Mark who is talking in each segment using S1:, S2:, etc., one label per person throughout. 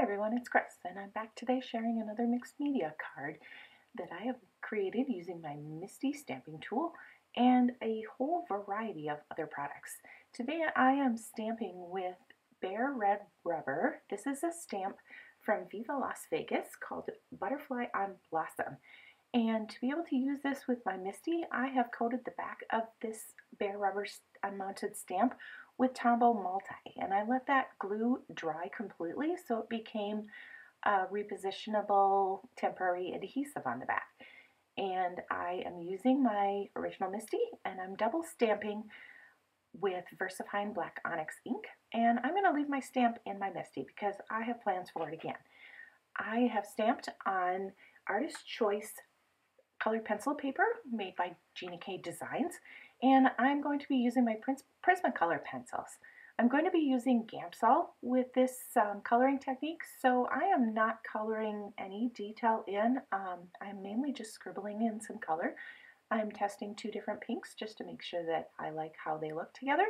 S1: everyone, it's Chris, and I'm back today sharing another mixed media card that I have created using my MISTI stamping tool and a whole variety of other products. Today I am stamping with Bare Red Rubber. This is a stamp from Viva Las Vegas called Butterfly on Blossom. And to be able to use this with my MISTI, I have coated the back of this Bare Rubber unmounted stamp with Tombow Multi, and I let that glue dry completely so it became a repositionable temporary adhesive on the back. And I am using my original MISTI, and I'm double stamping with VLVStamps Black Onyx ink, and I'm going to leave my stamp in my MISTI because I have plans for it again. I have stamped on Artist Choice colored pencil paper made by Gina K Designs, and I'm going to be using my Prismacolor pencils. I'm going to be using Gamsol with this coloring technique, so I am not coloring any detail in. I'm mainly just scribbling in some color. I'm testing two different pinks just to make sure that I like how they look together.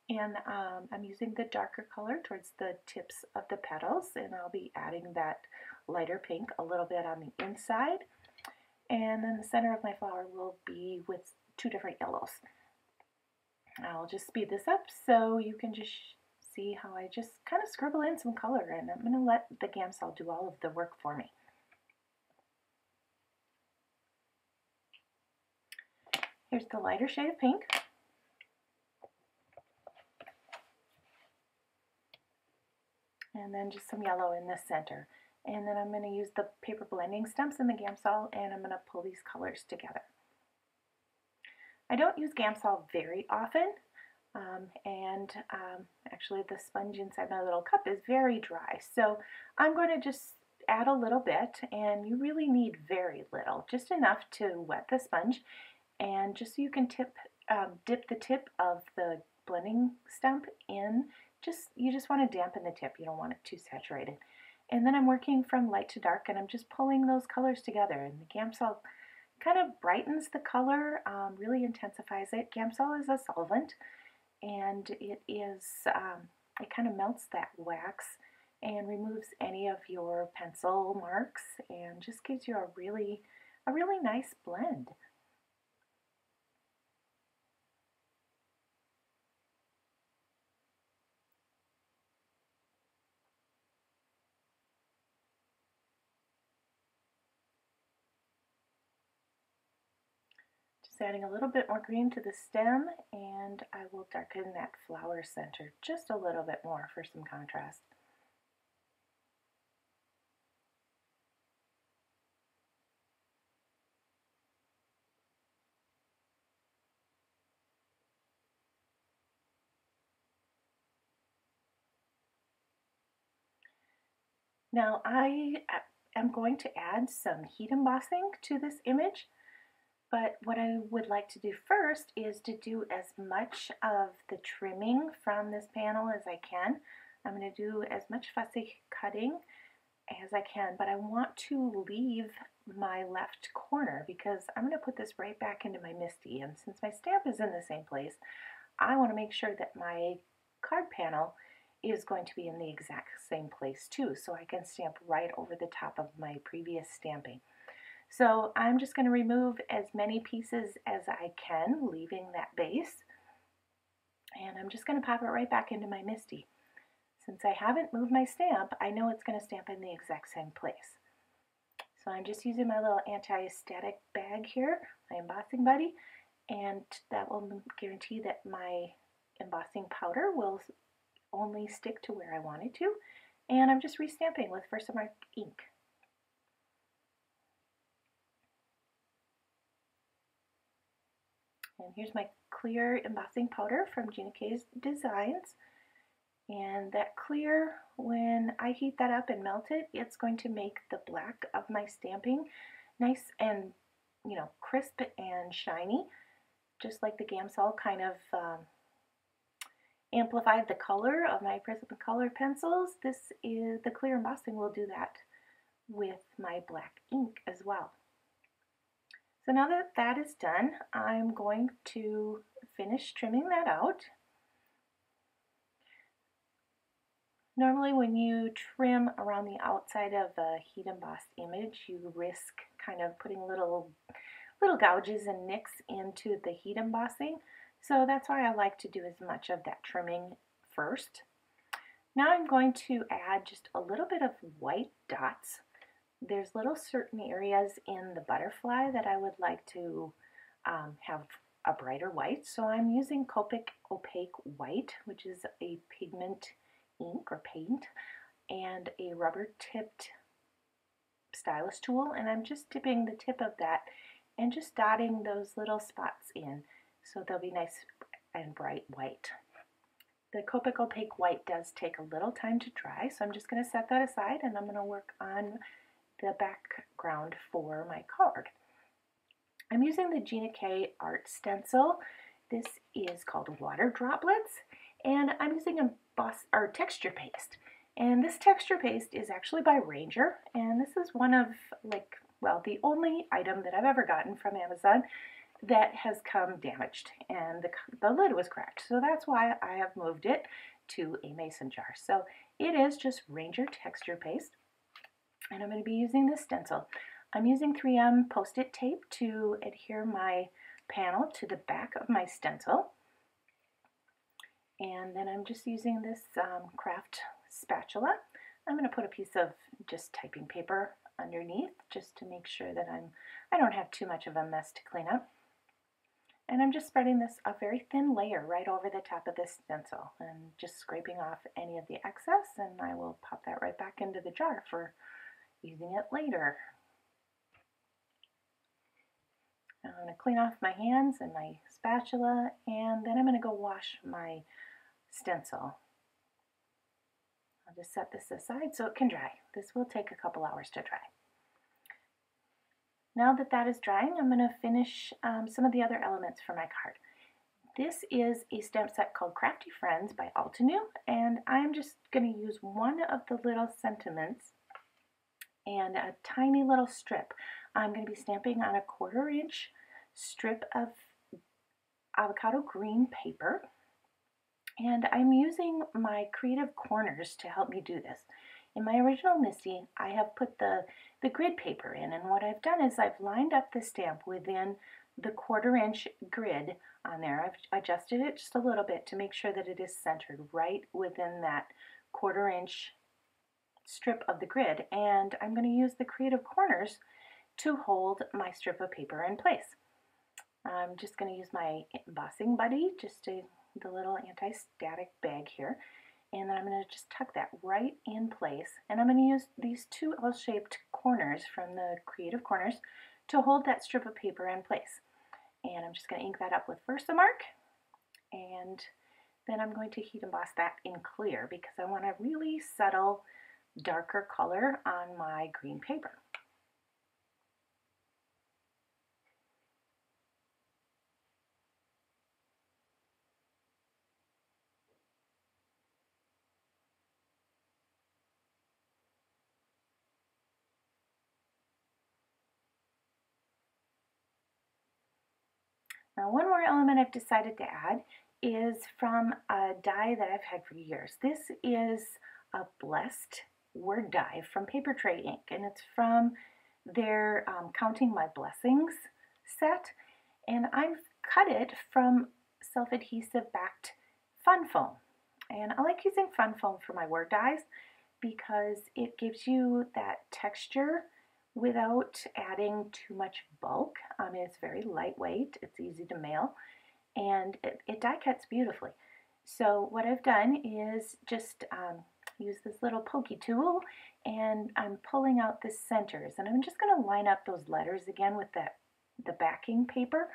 S1: And I'm using the darker color towards the tips of the petals, and I'll be adding that lighter pink a little bit on the inside. And then the center of my flower will be with two different yellows. I'll just speed this up so you can just see how I just kind of scribble in some color, and I'm going to let the Gamsol do all of the work for me. Here's the lighter shade of pink. And then just some yellow in the center. And then I'm going to use the paper blending stumps and the Gamsol, and I'm going to pull these colors together. I don't use Gamsol very often, actually the sponge inside my little cup is very dry, so I'm going to just add a little bit, and you really need very little, just enough to wet the sponge, and just so you can dip the tip of the blending stump in. You just want to dampen the tip, you don't want it too saturated. And then I'm working from light to dark, and I'm just pulling those colors together, and the Gamsol kind of brightens the color, really intensifies it. Gamsol is a solvent, and it kind of melts that wax and removes any of your pencil marks and just gives you a really nice blend. Adding a little bit more green to the stem, and I will darken that flower center just a little bit more for some contrast. Now I am going to add some heat embossing to this image. But what I would like to do first is to do as much of the trimming from this panel as I can. I'm going to do as much fussy cutting as I can, but I want to leave my left corner because I'm going to put this right back into my MISTI, and since my stamp is in the same place, I want to make sure that my card panel is going to be in the exact same place too, so I can stamp right over the top of my previous stamping. So I'm just going to remove as many pieces as I can, leaving that base. And I'm just going to pop it right back into my MISTI. Since I haven't moved my stamp, I know it's going to stamp in the exact same place. So I'm just using my little anti-static bag here, my embossing buddy, and that will guarantee that my embossing powder will only stick to where I want it to. And I'm just restamping with VLVStamps ink. And here's my clear embossing powder from Gina K Designs. And that clear, when I heat that up and melt it, it's going to make the black of my stamping nice and, crisp and shiny. Just like the Gamsol kind of amplified the color of my Prismacolor pencils, the clear embossing will do that with my black ink as well. So now that that is done, I'm going to finish trimming that out. Normally when you trim around the outside of a heat embossed image, you risk kind of putting little gouges and nicks into the heat embossing. So that's why I like to do as much of that trimming first. Now I'm going to add just a little bit of white dots. There's little certain areas in the butterfly that I would like to have a brighter white. So I'm using Copic Opaque White, which is a pigment ink or paint, and a rubber tipped stylus tool, and I'm just dipping the tip of that and just dotting those little spots in so they'll be nice and bright white. The Copic Opaque White does take a little time to dry, so I'm just going to set that aside and I'm going to work on the background for my card. I'm using the Gina K art stencil. This is called Water Droplets, and I'm using a texture paste. And this texture paste is actually by Ranger, and this is one of, the only item that I've ever gotten from Amazon that has come damaged, and the lid was cracked. So that's why I have moved it to a mason jar. So it is just Ranger texture paste, and I'm going to be using this stencil. I'm using 3M Post-it tape to adhere my panel to the back of my stencil. And then I'm just using this craft spatula. I'm going to put a piece of just typing paper underneath just to make sure that I don't have too much of a mess to clean up. And I'm just spreading this a very thin layer right over the top of this stencil and just scraping off any of the excess, and I will pop that right back into the jar for using it later. Now I'm going to clean off my hands and my spatula, and then I'm going to go wash my stencil. I'll just set this aside so it can dry. This will take a couple hours to dry. Now that that is drying, I'm going to finish some of the other elements for my card. This is a stamp set called Crafty Friends by Altenew, and I'm just going to use one of the little sentiments and a tiny little strip. I'm going to be stamping on a 1/4 inch strip of avocado green paper, and I'm using my creative corners to help me do this. In my original MISTI, I have put the grid paper in, and what I've done is I've lined up the stamp within the 1/4 inch grid on there. I've adjusted it just a little bit to make sure that it is centered right within that 1/4 inch strip of the grid, and I'm going to use the creative corners to hold my strip of paper in place. I'm just going to use my embossing buddy, the little anti-static bag here, and then I'm going to just tuck that right in place, and I'm going to use these two L-shaped corners from the creative corners to hold that strip of paper in place. And I'm just going to ink that up with Versamark, and then I'm going to heat emboss that in clear because I want a really subtle darker color on my green paper. Now, one more element I've decided to add is from a die that I've had for years. This is a Blessed word die from Paper Tray Ink, and it's from their Counting My Blessings set, and I've cut it from self-adhesive backed fun foam. And I like using fun foam for my word dies because it gives you that texture without adding too much bulk. It's very lightweight, it's easy to mail, and it die cuts beautifully. So what I've done is just use this little pokey tool, and I'm pulling out the centers, and I'm just going to line up those letters again with the backing paper,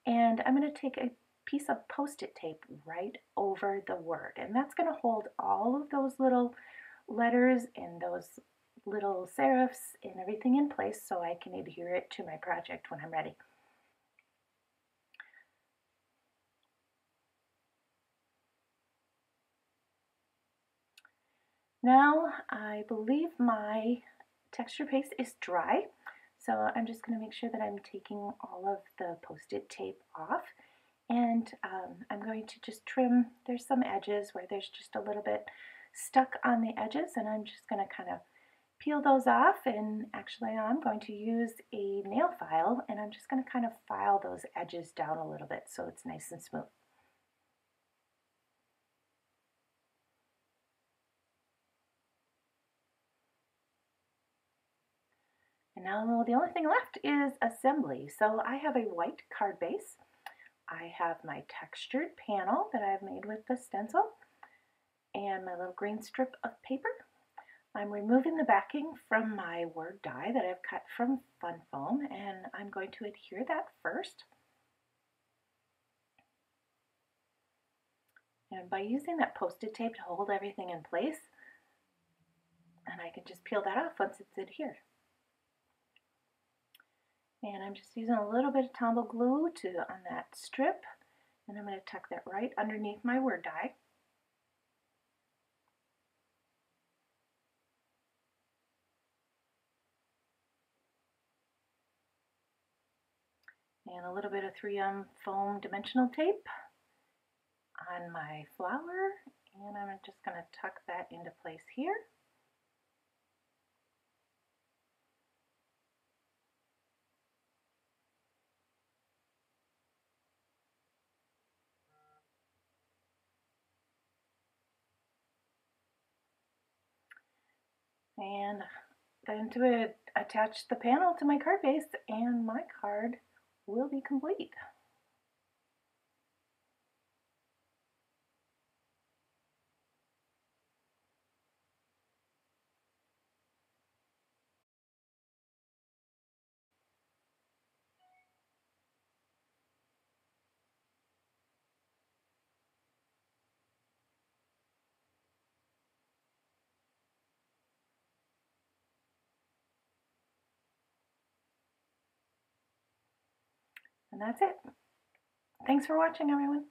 S1: and I'm going to take a piece of Post-it tape right over the word, and that's going to hold all of those little letters and those little serifs and everything in place so I can adhere it to my project when I'm ready. Now I believe my texture paste is dry, so I'm just going to make sure that I'm taking all of the Post-it tape off, and I'm going to just trim. There's some edges where there's just a little bit stuck on the edges, and I'm just going to kind of peel those off. And actually I'm going to use a nail file, and I'm just going to kind of file those edges down a little bit so it's nice and smooth. And now the only thing left is assembly. So I have a white card base. I have my textured panel that I've made with the stencil and my little green strip of paper. I'm removing the backing from my word die that I've cut from Fun Foam, and I'm going to adhere that first. And by using that Post-it tape to hold everything in place, and I can just peel that off once it's adhered. And I'm just using a little bit of tumble glue on that strip, and I'm going to tuck that right underneath my word die. And a little bit of 3M foam dimensional tape on my flower, and I'm just going to tuck that into place here. And then to attach the panel to my card base, and my card will be complete. And that's it. Thanks for watching, everyone.